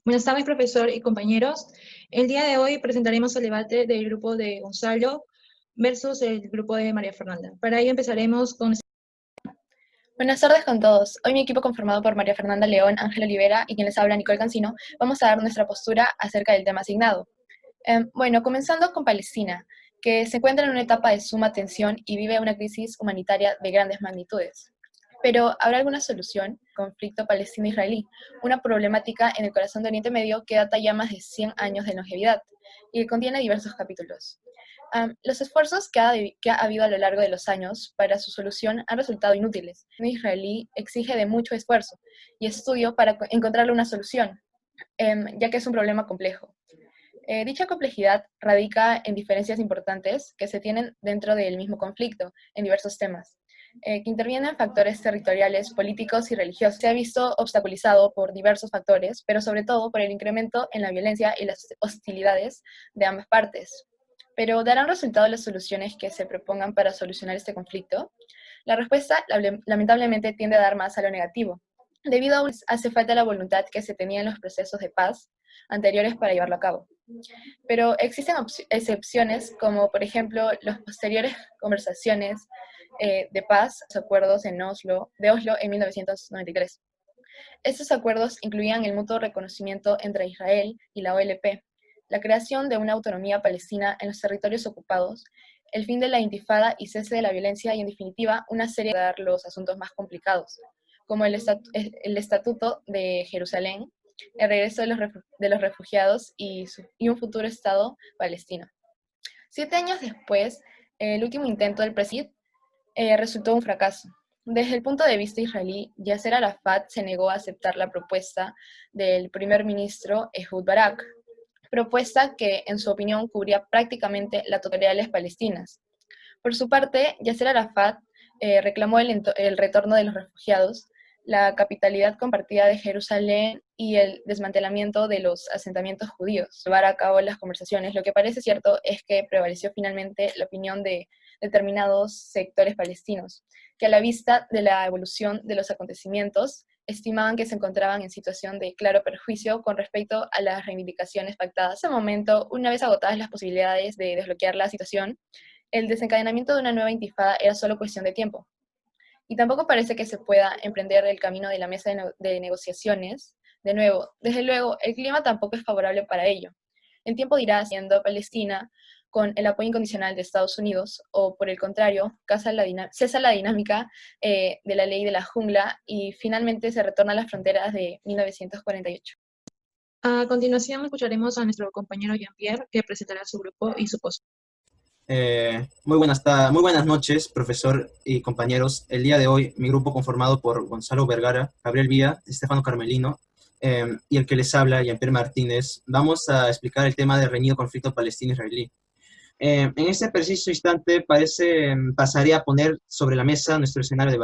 Buenas tardes, profesor y compañeros. El día de hoy presentaremos el debate del grupo de Gonzalo versus el grupo de María Fernanda. Para ello empezaremos con... Buenas tardes con todos. Hoy mi equipo conformado por María Fernanda León, Ángel Olivera y quien les habla Nicole Cancino, vamos a dar nuestra postura acerca del tema asignado. Comenzando con Palestina, que se encuentra en una etapa de suma tensión y vive una crisis humanitaria de grandes magnitudes. Pero, ¿habrá alguna solución? Conflicto palestino-israelí, una problemática en el corazón de Oriente Medio que data ya más de 100 años de longevidad y que contiene diversos capítulos. Los esfuerzos que ha habido a lo largo de los años para su solución han resultado inútiles. El gobierno israelí exige de mucho esfuerzo y estudio para encontrarle una solución, ya que es un problema complejo. Dicha complejidad radica en diferencias importantes que se tienen dentro del mismo conflicto en diversos temas, que intervienen factores territoriales, políticos y religiosos. Se ha visto obstaculizado por diversos factores, pero sobre todo por el incremento en la violencia y las hostilidades de ambas partes. Pero ¿darán resultado las soluciones que se propongan para solucionar este conflicto? La respuesta lamentablemente tiende a dar más a lo negativo. Debido a hace falta la voluntad que se tenía en los procesos de paz anteriores para llevarlo a cabo. Pero existen excepciones, como por ejemplo las posteriores conversaciones de paz, los acuerdos de Oslo en 1993. Estos acuerdos incluían el mutuo reconocimiento entre Israel y la OLP, la creación de una autonomía palestina en los territorios ocupados, el fin de la intifada y cese de la violencia y, en definitiva, una serie de los asuntos más complicados, como el Estatuto de Jerusalén, el regreso de los refugiados y un futuro Estado palestino. 7 años después, el último intento del presidente resultó un fracaso. Desde el punto de vista israelí, Yasser Arafat se negó a aceptar la propuesta del primer ministro Ehud Barak, propuesta que, en su opinión, cubría prácticamente la totalidad de las palestinas. Por su parte, Yasser Arafat reclamó el retorno de los refugiados, la capitalidad compartida de Jerusalén y el desmantelamiento de los asentamientos judíos. Llevar a cabo las conversaciones, lo que parece cierto es que prevaleció finalmente la opinión de determinados sectores palestinos, que a la vista de la evolución de los acontecimientos, estimaban que se encontraban en situación de claro perjuicio con respecto a las reivindicaciones pactadas. En ese momento, una vez agotadas las posibilidades de desbloquear la situación, el desencadenamiento de una nueva intifada era solo cuestión de tiempo. Y tampoco parece que se pueda emprender el camino de la mesa de negociaciones. De nuevo, desde luego, el clima tampoco es favorable para ello. El tiempo dirá siendo Palestina con el apoyo incondicional de Estados Unidos, o por el contrario, cesa la dinámica de la ley de la jungla y finalmente se retorna a las fronteras de 1948. A continuación escucharemos a nuestro compañero Jean-Pierre, que presentará su grupo y su postura. Muy buenas noches, profesor y compañeros. El día de hoy, mi grupo conformado por Gonzalo Vergara, Gabriel Vía, Estefano Carmelino y el que les habla, Jean-Pierre Martínez, vamos a explicar el tema del reñido conflicto palestino-israelí. En este preciso instante pasaría a poner sobre la mesa nuestro escenario de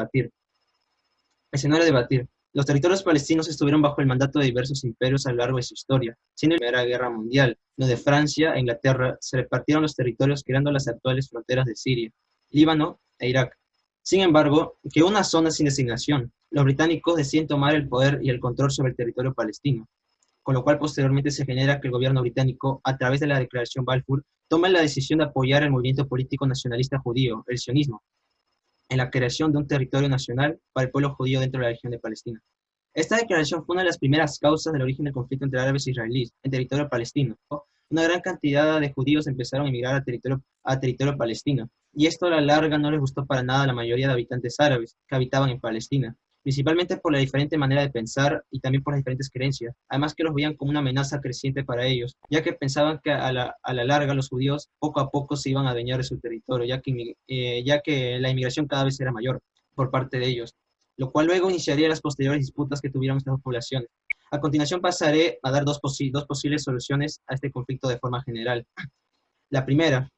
debatir. Los territorios palestinos estuvieron bajo el mandato de diversos imperios a lo largo de su historia, siendo la Primera Guerra Mundial, donde Francia e Inglaterra se repartieron los territorios creando las actuales fronteras de Siria, Líbano e Irak. Sin embargo, quedó una zona sin designación. Los británicos deciden tomar el poder y el control sobre el territorio palestino, con lo cual posteriormente se genera que el gobierno británico, a través de la Declaración Balfour, toma la decisión de apoyar el movimiento político nacionalista judío, el sionismo, en la creación de un territorio nacional para el pueblo judío dentro de la región de Palestina. Esta declaración fue una de las primeras causas del origen del conflicto entre árabes e israelíes en territorio palestino. Una gran cantidad de judíos empezaron a emigrar a territorio palestino, y esto a la larga no les gustó para nada a la mayoría de habitantes árabes que habitaban en Palestina, principalmente por la diferente manera de pensar y también por las diferentes creencias, además que los veían como una amenaza creciente para ellos, ya que pensaban que a la larga los judíos poco a poco se iban a adueñar de su territorio, ya que la inmigración cada vez era mayor por parte de ellos, lo cual luego iniciaría las posteriores disputas que tuvieron estas dos poblaciones. A continuación pasaré a dar dos posibles soluciones a este conflicto de forma general. La primera,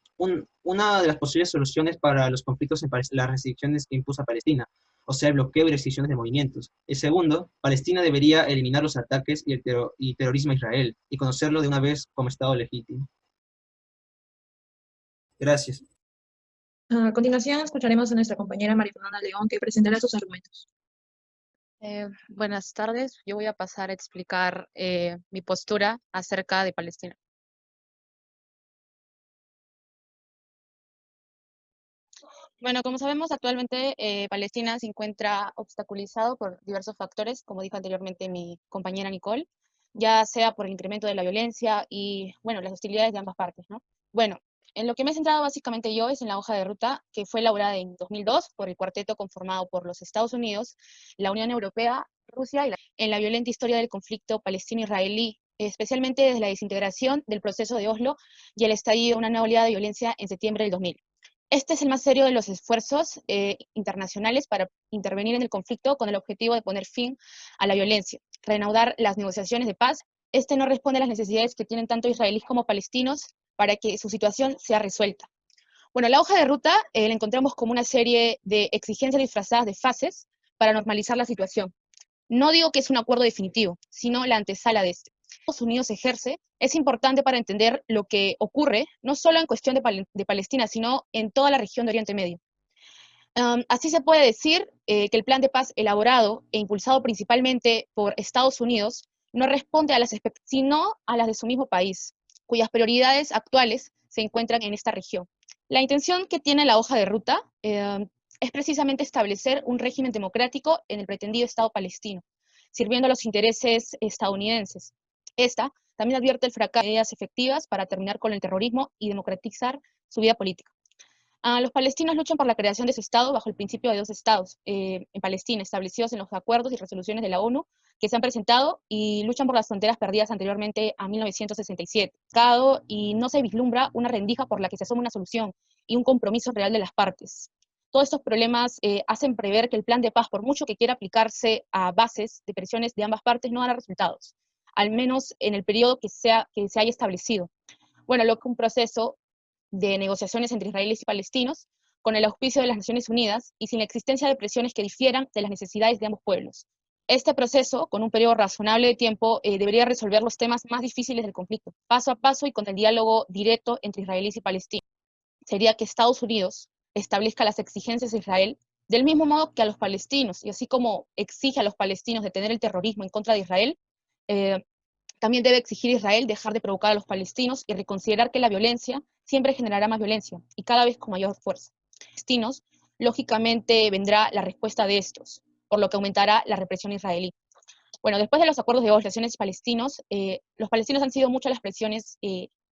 una de las posibles soluciones para los conflictos en las restricciones que impuso a Palestina, o sea, el bloqueo y restricciones de movimientos. El segundo, Palestina debería eliminar los ataques y terrorismo a Israel y conocerlo de una vez como Estado legítimo. Gracias. A continuación escucharemos a nuestra compañera María Fernanda León, que presentará sus argumentos. Buenas tardes, yo voy a pasar a explicar mi postura acerca de Palestina. Bueno, como sabemos, actualmente Palestina se encuentra obstaculizado por diversos factores, como dijo anteriormente mi compañera Nicole, ya sea por el incremento de la violencia y, bueno, las hostilidades de ambas partes, ¿no? Bueno, en lo que me he centrado básicamente yo es en la hoja de ruta que fue elaborada en 2002 por el cuarteto conformado por los Estados Unidos, la Unión Europea, Rusia en la violenta historia del conflicto palestino-israelí, especialmente desde la desintegración del proceso de Oslo y el estallido de una nueva oleada de violencia en septiembre del 2000. Este es el más serio de los esfuerzos internacionales para intervenir en el conflicto con el objetivo de poner fin a la violencia, reanudar las negociaciones de paz. Este no responde a las necesidades que tienen tanto israelíes como palestinos para que su situación sea resuelta. Bueno, la hoja de ruta la encontramos como una serie de exigencias disfrazadas de fases para normalizar la situación. No digo que es un acuerdo definitivo, sino la antesala de este. Estados Unidos ejerce es importante para entender lo que ocurre, no solo en cuestión de Palestina, sino en toda la región de Oriente Medio. Así se puede decir que el plan de paz elaborado e impulsado principalmente por Estados Unidos no responde a las expectativas, sino a las de su mismo país, cuyas prioridades actuales se encuentran en esta región. La intención que tiene la hoja de ruta es precisamente establecer un régimen democrático en el pretendido Estado palestino, sirviendo a los intereses estadounidenses. Esta también advierte el fracaso de medidas efectivas para terminar con el terrorismo y democratizar su vida política. Los palestinos luchan por la creación de su Estado bajo el principio de dos Estados en Palestina, establecidos en los acuerdos y resoluciones de la ONU que se han presentado, y luchan por las fronteras perdidas anteriormente a 1967. Y no se vislumbra una rendija por la que se asuma una solución y un compromiso real de las partes. Todos estos problemas hacen prever que el plan de paz, por mucho que quiera aplicarse a bases de presiones de ambas partes, no dará resultados, al menos en el periodo que se haya establecido. Bueno, lo que un proceso de negociaciones entre israelíes y palestinos, con el auspicio de las Naciones Unidas y sin la existencia de presiones que difieran de las necesidades de ambos pueblos. Este proceso, con un periodo razonable de tiempo, debería resolver los temas más difíciles del conflicto, paso a paso y con el diálogo directo entre israelíes y palestinos. Sería que Estados Unidos establezca las exigencias de Israel del mismo modo que a los palestinos, y así como exige a los palestinos detener el terrorismo en contra de Israel, eh, también debe exigir a Israel dejar de provocar a los palestinos y reconsiderar que la violencia siempre generará más violencia y cada vez con mayor fuerza. Palestinos, lógicamente vendrá la respuesta de estos, por lo que aumentará la represión israelí. Bueno, después de los acuerdos de Oslo, naciones palestinos, los palestinos han sido muchas las presiones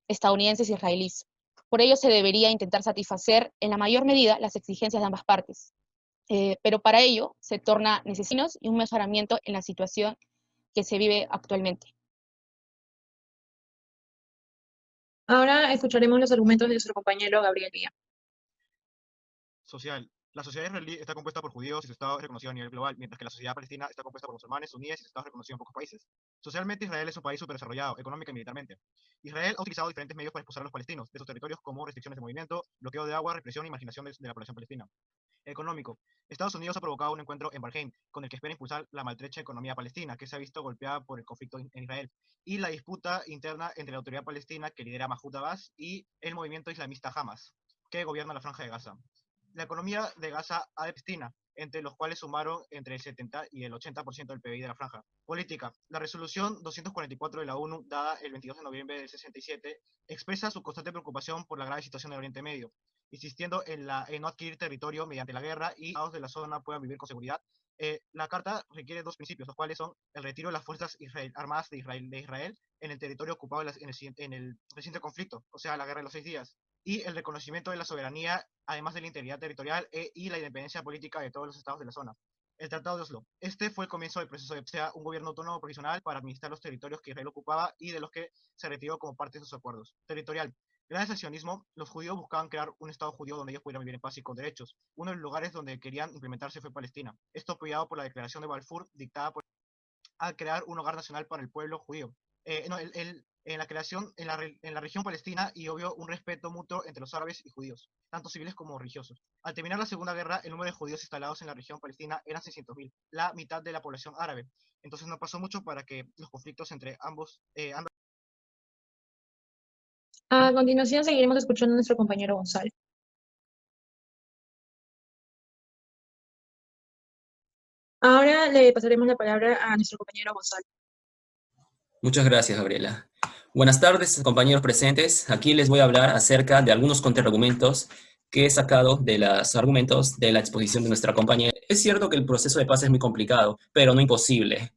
estadounidenses e israelíes. Por ello se debería intentar satisfacer en la mayor medida las exigencias de ambas partes. Pero para ello se torna necesario y un mejoramiento en la situación que se vive actualmente. Ahora escucharemos los argumentos de nuestro compañero Gabriel Villa. Social. La sociedad israelí está compuesta por judíos y su Estado es reconocido a nivel global, mientras que la sociedad palestina está compuesta por musulmanes, suníes y su Estado es reconocido en pocos países. Socialmente, Israel es un país superdesarrollado, económica y militarmente. Israel ha utilizado diferentes medios para expulsar a los palestinos de sus territorios, como restricciones de movimiento, bloqueo de agua, represión y marginación de la población palestina. Económico. Estados Unidos ha provocado un encuentro en Bahrein, con el que espera impulsar la maltrecha economía palestina, que se ha visto golpeada por el conflicto en Israel, y la disputa interna entre la autoridad palestina, que lidera Mahmoud Abbas, y el movimiento islamista Hamas, que gobierna la Franja de Gaza. La economía de Gaza ha de Palestina, entre los cuales sumaron entre el 70 y el 80% del PBI de la franja. Política. La resolución 244 de la ONU, dada el 22 de noviembre del 67, expresa su constante preocupación por la grave situación del Oriente Medio, insistiendo en no adquirir territorio mediante la guerra y los de la zona puedan vivir con seguridad. La carta requiere dos principios, los cuales son el retiro de las fuerzas armadas de Israel en el territorio ocupado en el reciente conflicto, o sea, la guerra de los 6 días, y el reconocimiento de la soberanía, además de la integridad territorial y la independencia política de todos los estados de la zona. El Tratado de Oslo. Este fue el comienzo del proceso de sea un gobierno autónomo provisional para administrar los territorios que Israel ocupaba y de los que se retiró como parte de sus acuerdos. Territorial. Gracias al sionismo, los judíos buscaban crear un estado judío donde ellos pudieran vivir en paz y con derechos. Uno de los lugares donde querían implementarse fue Palestina. Esto apoyado por la declaración de Balfour, dictada por al crear un hogar nacional para el pueblo judío. No, en la creación en la región palestina y obvio un respeto mutuo entre los árabes y judíos, tanto civiles como religiosos. Al terminar la Segunda Guerra, el número de judíos instalados en la región palestina eran 600.000, la mitad de la población árabe. Entonces no pasó mucho para que los conflictos entre ambos... A continuación seguiremos escuchando a nuestro compañero Gonzalo. Ahora le pasaremos la palabra a nuestro compañero Gonzalo. Muchas gracias, Gabriela. Buenas tardes, compañeros presentes. Aquí les voy a hablar acerca de algunos contraargumentos que he sacado de los argumentos de la exposición de nuestra compañera. Es cierto que el proceso de paz es muy complicado, pero no imposible.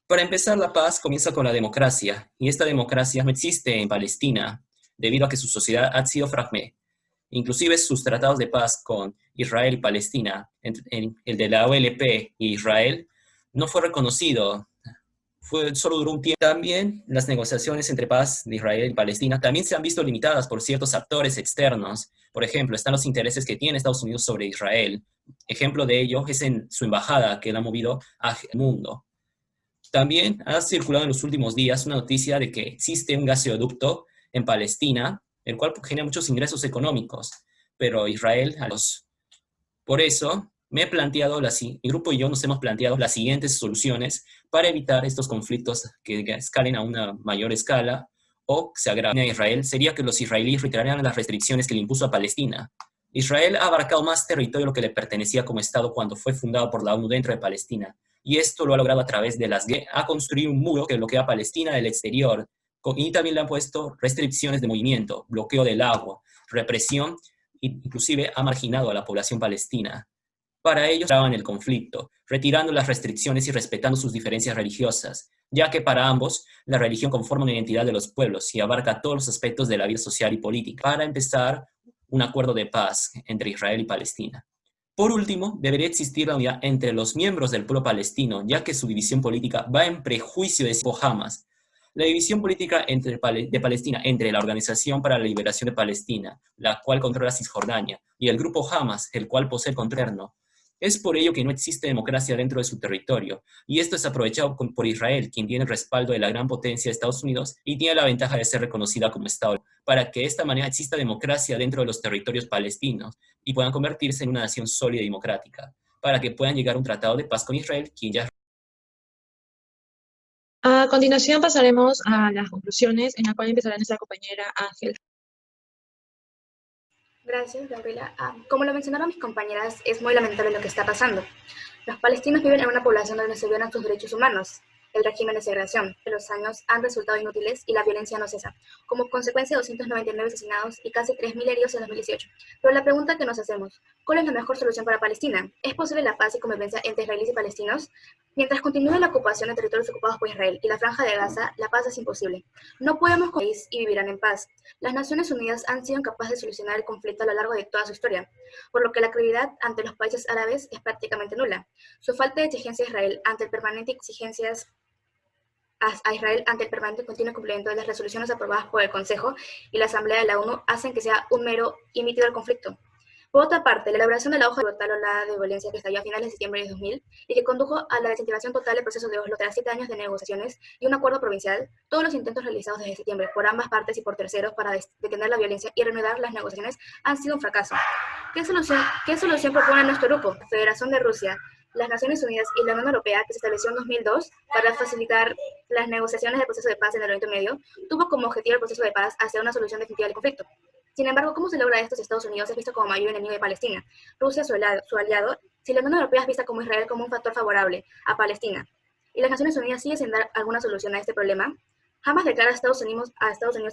Para empezar, la paz comienza con la democracia, y esta democracia no existe en Palestina, debido a que su sociedad ha sido fragmentada. Inclusive sus tratados de paz con Israel y Palestina, el de la OLP y Israel, no fue reconocido. Solo duró un tiempo. También las negociaciones entre paz de Israel y Palestina también se han visto limitadas por ciertos actores externos. Por ejemplo, están los intereses que tiene Estados Unidos sobre Israel. Ejemplo de ello es en su embajada que la ha movido al mundo. También ha circulado en los últimos días una noticia de que existe un gasoducto en Palestina, el cual genera muchos ingresos económicos, pero Israel a los... Por eso, mi grupo y yo nos hemos planteado las siguientes soluciones para evitar estos conflictos que escalen a una mayor escala o se agraven a Israel. Sería que los israelíes retiraran las restricciones que le impuso a Palestina. Israel ha abarcado más territorio de lo que le pertenecía como Estado cuando fue fundado por la ONU dentro de Palestina. Y esto lo ha logrado a través de ha construido un muro que bloquea a Palestina del exterior. Y también le han puesto restricciones de movimiento, bloqueo del agua, represión, inclusive ha marginado a la población palestina. Para ellos, estaban el conflicto, retirando las restricciones y respetando sus diferencias religiosas, ya que para ambos la religión conforma una identidad de los pueblos y abarca todos los aspectos de la vida social y política. Para empezar, un acuerdo de paz entre Israel y Palestina. Por último, debería existir la unidad entre los miembros del pueblo palestino, ya que su división política va en prejuicio de Hamas. La división política de Palestina entre la Organización para la Liberación de Palestina, la cual controla Cisjordania, y el grupo Hamas, el cual posee el control interno. Es por ello que no existe democracia dentro de su territorio, y esto es aprovechado por Israel, quien tiene el respaldo de la gran potencia de Estados Unidos y tiene la ventaja de ser reconocida como Estado, para que de esta manera exista democracia dentro de los territorios palestinos y puedan convertirse en una nación sólida y democrática, para que puedan llegar a un tratado de paz con Israel, quien ya... A continuación pasaremos a las conclusiones, en la cual empezará nuestra compañera Ángel. Gracias, Gabriela. Como lo mencionaron mis compañeras, es muy lamentable lo que está pasando. Los palestinos viven en una población donde se violan sus derechos humanos. El régimen de segregación de los años han resultado inútiles y la violencia no cesa. Como consecuencia, 299 asesinados y casi 3.000 heridos en 2018. Pero la pregunta que nos hacemos, ¿cuál es la mejor solución para Palestina? ¿Es posible la paz y convivencia entre israelíes y palestinos? Mientras continúe la ocupación de territorios ocupados por Israel y la Franja de Gaza, la paz es imposible. No podemos convivir y vivirán en paz. Las Naciones Unidas han sido incapaces de solucionar el conflicto a lo largo de toda su historia, por lo que la credibilidad ante los países árabes es prácticamente nula. Su falta de exigencia a Israel ante el permanente exigencias a Israel ante el permanente y continuo cumplimiento de las resoluciones aprobadas por el Consejo y la Asamblea de la ONU hacen que sea un mero emitido del conflicto. Por otra parte, la elaboración de la hoja de brutal ola de violencia que estalló a finales de septiembre de 2000 y que condujo a la desintegración total del proceso de Oslo tras 7 años de negociaciones y un acuerdo provincial, todos los intentos realizados desde septiembre por ambas partes y por terceros para detener la violencia y reanudar las negociaciones han sido un fracaso. ¿Qué solución propone nuestro grupo? La Federación de Rusia, las Naciones Unidas y la Unión Europea, que se estableció en 2002 para facilitar las negociaciones del proceso de paz en el Oriente Medio, tuvo como objetivo el proceso de paz hacia una solución definitiva del conflicto. Sin embargo, ¿cómo se logra esto si Estados Unidos es visto como mayor enemigo de Palestina? Rusia, su aliado, si la Unión Europea es vista como Israel como un factor favorable a Palestina, y las Naciones Unidas siguen sin dar alguna solución a este problema, jamás declara a Estados Unidos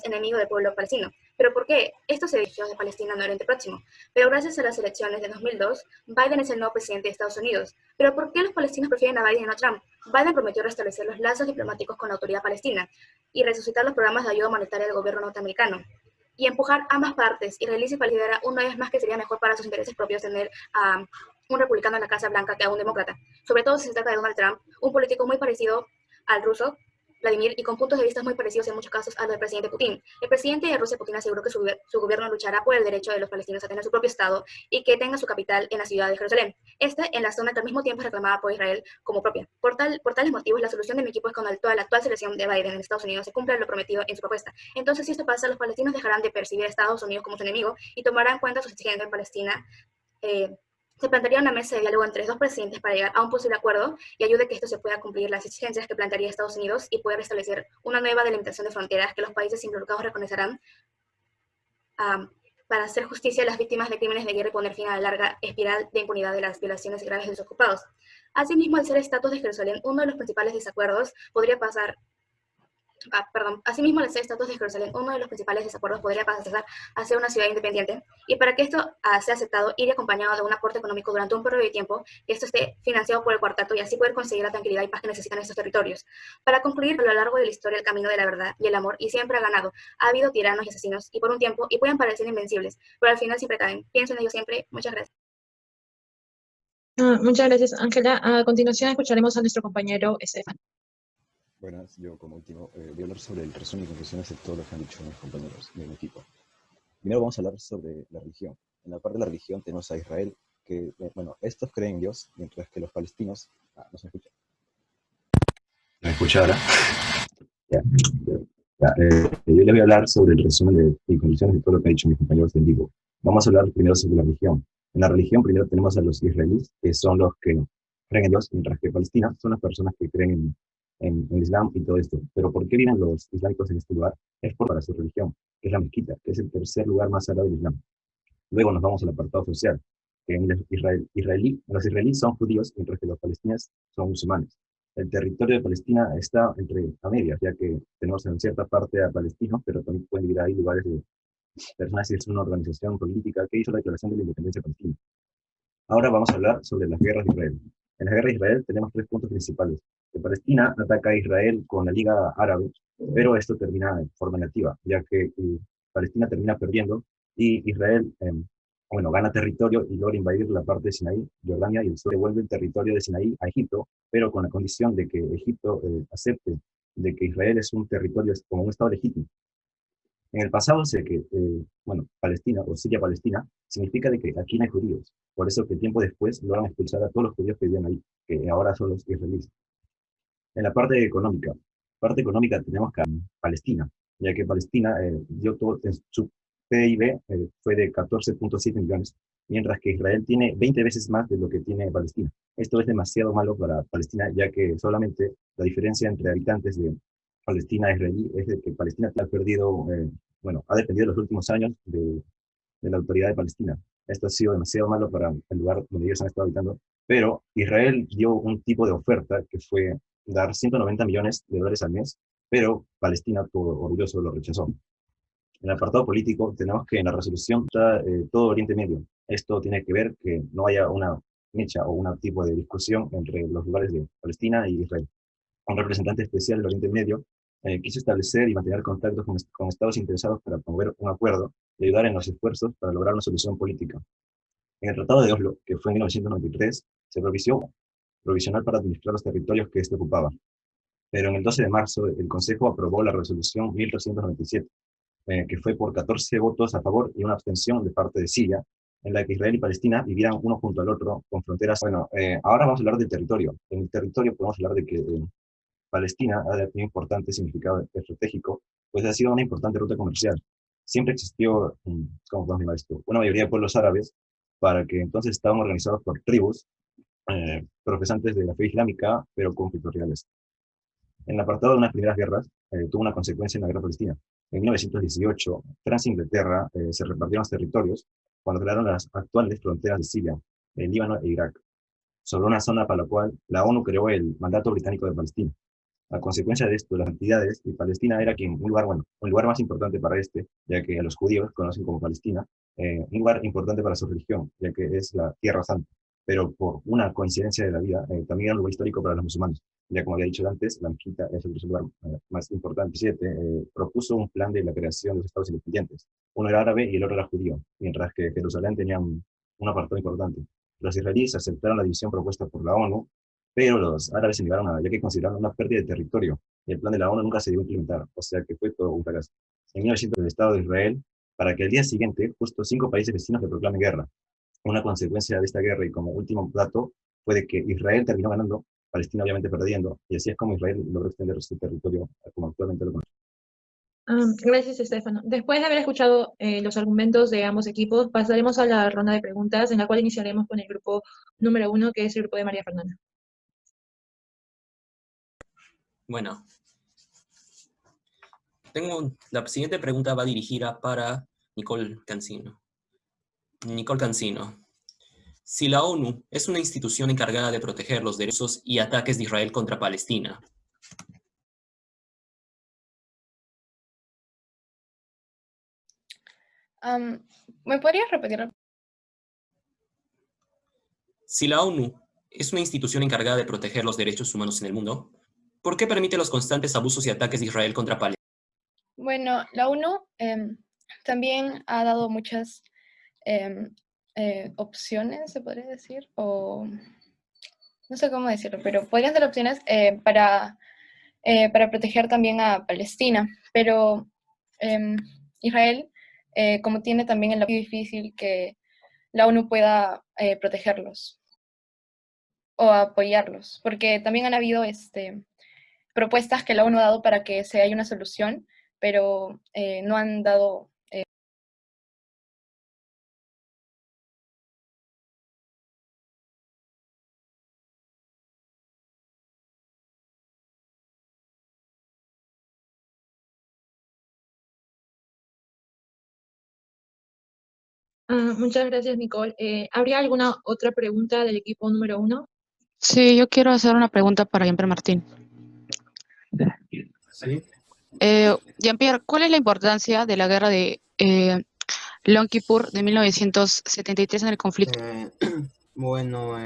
enemigo del pueblo palestino. ¿Pero por qué? Esto se dirigió de Palestina en Oriente Próximo. Pero gracias a las elecciones de 2002, Biden es el nuevo presidente de Estados Unidos. ¿Pero por qué los palestinos prefieren a Biden y no a Trump? Biden prometió restablecer los lazos diplomáticos con la autoridad palestina y resucitar los programas de ayuda humanitaria del gobierno norteamericano. Y empujar ambas partes, israelíes y palestinos, una vez más que sería mejor para sus intereses propios tener a un republicano en la Casa Blanca que a un demócrata. Sobre todo si se trata de Donald Trump, un político muy parecido al ruso, Vladimir, y con puntos de vista muy parecidos en muchos casos a los del presidente Putin. El presidente de Rusia, Putin, aseguró que su gobierno luchará por el derecho de los palestinos a tener su propio Estado y que tenga su capital en la ciudad de Jerusalén. En la zona que al mismo tiempo es reclamada por Israel como propia. Por tales motivos, la solución de mi equipo es cuando la actual selección de Biden en Estados Unidos se cumpla lo prometido en su propuesta. Entonces, si esto pasa, los palestinos dejarán de percibir a Estados Unidos como su enemigo y tomarán en cuenta sus exigencias en Palestina. Se plantearía una mesa de diálogo entre los dos presidentes para llegar a un posible acuerdo y ayude a que esto se pueda cumplir las exigencias que plantearía Estados Unidos y poder establecer una nueva delimitación de fronteras que los países involucrados reconocerán para hacer justicia a las víctimas de crímenes de guerra y poner fin a la larga espiral de impunidad de las violaciones graves de los ocupados. Asimismo, al ser estatus de Jerusalén uno de los principales desacuerdos, Asimismo, al ser estatus de Jerusalén uno de los principales desacuerdos podría pasar a ser una ciudad independiente, y para que esto sea aceptado, ir acompañado de un aporte económico durante un periodo de tiempo, que esto esté financiado por el cuarteto y así poder conseguir la tranquilidad y paz que necesitan estos territorios. Para concluir, a lo largo de la historia el camino de la verdad y el amor y siempre ha ganado. Ha habido tiranos y asesinos, y por un tiempo, y pueden parecer invencibles, pero al final siempre caen. Pienso en ello siempre. Muchas gracias. Muchas gracias, Ángela. A continuación escucharemos a nuestro compañero Estefan. Buenas, yo como último voy a hablar sobre el resumen y conclusiones de todo lo que han dicho mis compañeros de mi equipo. Primero vamos a hablar sobre la religión. En la parte de la religión tenemos a Israel, que, bueno, estos creen en Dios, mientras que los palestinos... ¿no se escucha? ¿Me escucha ahora? Ya. Yo les voy a hablar sobre el resumen y conclusiones de todo lo que han dicho mis compañeros de vivo. Vamos a hablar primero sobre la religión. En la religión primero tenemos a los israelíes, que son los que creen en Dios, mientras que Palestina son las personas que creen en Islam y todo esto. Pero ¿por qué viven los islámicos en este lugar? Es para su religión, que es la mezquita, que es el tercer lugar más sagrado del Islam. Luego nos vamos al apartado social, que en los israelíes son judíos, mientras que los palestinos son musulmanes. El territorio de Palestina está a medias, ya que tenemos en cierta parte a palestinos, pero también pueden vivir ahí lugares de personas, es una organización política que hizo la declaración de la independencia palestina. Ahora vamos a hablar sobre las guerras de Israel. En la guerra de Israel tenemos 3 puntos principales. Que Palestina ataca a Israel con la Liga Árabe, pero esto termina de forma negativa, ya que Palestina termina perdiendo y Israel gana territorio y logra invadir la parte de Sinaí, Jordania, y el sur devuelve el territorio de Sinaí a Egipto, pero con la condición de que Egipto acepte de que Israel es un territorio como un estado legítimo. En el pasado sé que, Palestina o Siria-Palestina significa de que aquí no hay judíos. Por eso que tiempo después logran expulsar a todos los judíos que vivían ahí, que ahora son los israelíes. En la parte económica tenemos que Palestina, ya que Palestina dio todo, su PIB fue de 14.7 millones, mientras que Israel tiene 20 veces más de lo que tiene Palestina. Esto es demasiado malo para Palestina, ya que solamente la diferencia entre habitantes de Palestina e israelí es de que Palestina ha perdido, ha dependido en los últimos años de la autoridad de Palestina. Esto ha sido demasiado malo para el lugar donde ellos han estado habitando, pero Israel dio un tipo de oferta que fue dar $190 millones al mes, pero Palestina, todo orgulloso, lo rechazó. En el apartado político tenemos que en la resolución está todo Oriente Medio. Esto tiene que ver que no haya una mecha o un tipo de discusión entre los lugares de Palestina y Israel. Un representante especial del Oriente Medio quiso establecer y mantener contactos con estados interesados para promover un acuerdo y ayudar en los esfuerzos para lograr una solución política. En el Tratado de Oslo, que fue en 1993, se provisional para administrar los territorios que éste ocupaba. Pero en el 12 de marzo, el Consejo aprobó la resolución 1397, que fue por 14 votos a favor y una abstención de parte de Siria, en la que Israel y Palestina vivieran uno junto al otro con fronteras. Ahora vamos a hablar del territorio. En el territorio podemos hablar de que Palestina ha tenido un importante significado estratégico, pues ha sido una importante ruta comercial. Siempre existió, ¿cómo podemos llamar esto? Una mayoría de pueblos árabes, para que entonces estaban organizados por tribus, profesantes de la fe islámica, pero conflictos reales. En el apartado de unas primeras guerras, tuvo una consecuencia en la guerra palestina. En 1918, Francia e Inglaterra se repartieron los territorios cuando crearon las actuales fronteras de Siria, el Líbano e Irak, sobre una zona para la cual la ONU creó el Mandato Británico de Palestina. A consecuencia de esto, las entidades, y Palestina era un lugar más importante para ya que a los judíos conocen como Palestina, un lugar importante para su religión, ya que es la Tierra Santa. Pero por una coincidencia de la vida, también era un lugar histórico para los musulmanes. Ya como había dicho antes, la mezquita es el lugar más importante. 7. Propuso un plan de la creación de los estados independientes. Uno era árabe y el otro era judío, mientras que Jerusalén tenía un apartado importante. Los israelíes aceptaron la división propuesta por la ONU, pero los árabes se negaron ya que consideraron una pérdida de territorio, y el plan de la ONU nunca se dio a implementar, o sea que fue todo un fracaso. En 1900, el Estado de Israel, para que al día siguiente, justo 5 países vecinos le proclamen guerra. Una consecuencia de esta guerra, y como último dato, fue de que Israel terminó ganando, Palestina obviamente perdiendo, y así es como Israel logró extender su territorio como actualmente lo conoce. Gracias, Estefano. Después de haber escuchado los argumentos de ambos equipos, pasaremos a la ronda de preguntas, en la cual iniciaremos con el grupo número 1, que es el grupo de María Fernanda. Bueno, la siguiente pregunta va dirigida para Nicole Cancino. Nicole Cancino. Si la ONU es una institución encargada de proteger los derechos y ataques de Israel contra Palestina, ¿Me podrías repetir? si la ONU es una institución encargada de proteger los derechos humanos en el mundo, ¿por qué permite los constantes abusos y ataques de Israel contra Palestina? Bueno, la ONU también ha dado muchas opciones, se podría decir, o no sé cómo decirlo, pero podrían ser opciones para proteger también a Palestina, pero Israel, como tiene también el difícil que la ONU pueda protegerlos o apoyarlos, porque también han habido propuestas que la ONU ha dado para que se haya una solución, pero no han dado. Muchas gracias, Nicole. ¿Habría alguna otra pregunta del equipo número 1? Sí, yo quiero hacer una pregunta para Jean-Pierre Martín. Sí. Jean-Pierre, ¿cuál es la importancia de la guerra de Yom Kippur de 1973 en el conflicto? Bueno,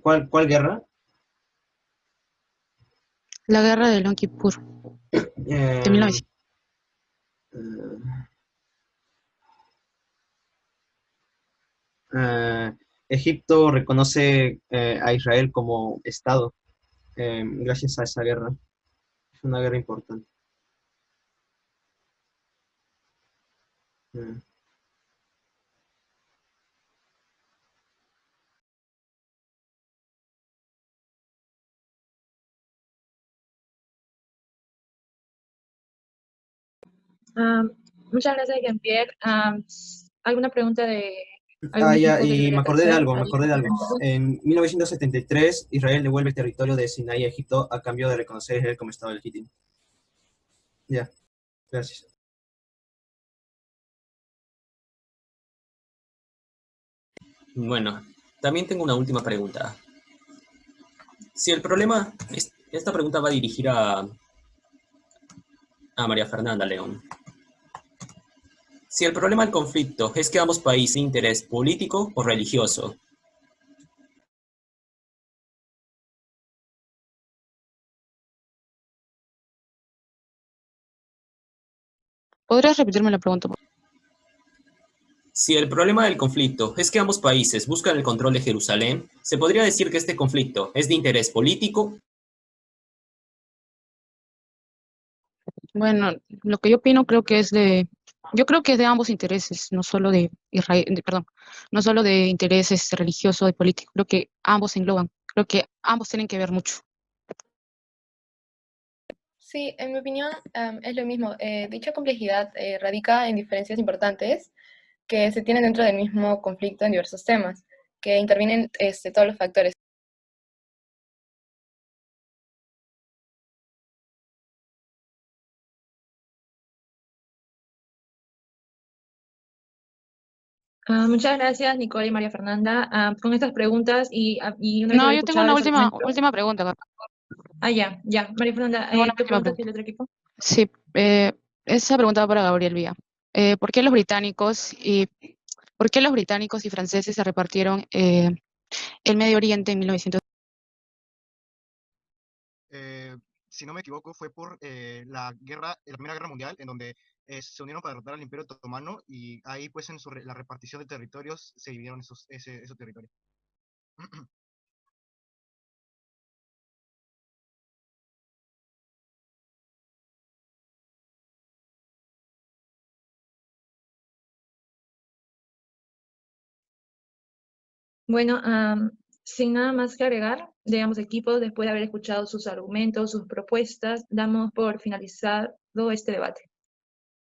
¿cuál guerra? La guerra de Yom Kippur de 1973. Egipto reconoce a Israel como Estado gracias a esa guerra. Es una guerra importante. Eh, Muchas gracias, Jean-Pierre. ¿Alguna pregunta de algún equipo ya, que y quería me acordé de hacer? algo, me acordé de algo. En 1973, Israel devuelve el territorio de Sinaí a Egipto a cambio de reconocer a Israel como Estado legítimo. Ya, gracias. Bueno, también tengo una última pregunta. Si el problema, esta pregunta va a dirigir a María Fernanda León. Si el problema del conflicto es que ambos países tienen interés político o religioso, ¿Podrías repetirme la pregunta? si el problema del conflicto es que ambos países buscan el control de Jerusalén, ¿se podría decir que este conflicto es de interés político? Bueno, lo que yo opino yo creo que es de ambos intereses, no solo de Israel, perdón, no solo de intereses religiosos y políticos, creo que ambos se engloban, creo que ambos tienen que ver mucho. Sí, en mi opinión es lo mismo. Dicha complejidad radica en diferencias importantes que se tienen dentro del mismo conflicto en diversos temas, que intervienen todos los factores. Muchas gracias, Nicole y María Fernanda. Con estas preguntas y una vez No, haber yo tengo escuchado una los argumentos. última pregunta, Carla. Ya. María Fernanda, Tengo una ¿qué última preguntas pregunta. tiene el otro equipo? Sí, esa pregunta va para Gabriel Vía. ¿Por qué los británicos y franceses se repartieron el Medio Oriente en 1900? Si no me equivoco, fue por la Primera Guerra Mundial, en donde se unieron para derrotar al Imperio Otomano y ahí pues en la repartición de territorios se dividieron esos territorios. Bueno, sin nada más que agregar de ambos equipos, después de haber escuchado sus argumentos, sus propuestas, damos por finalizado este debate.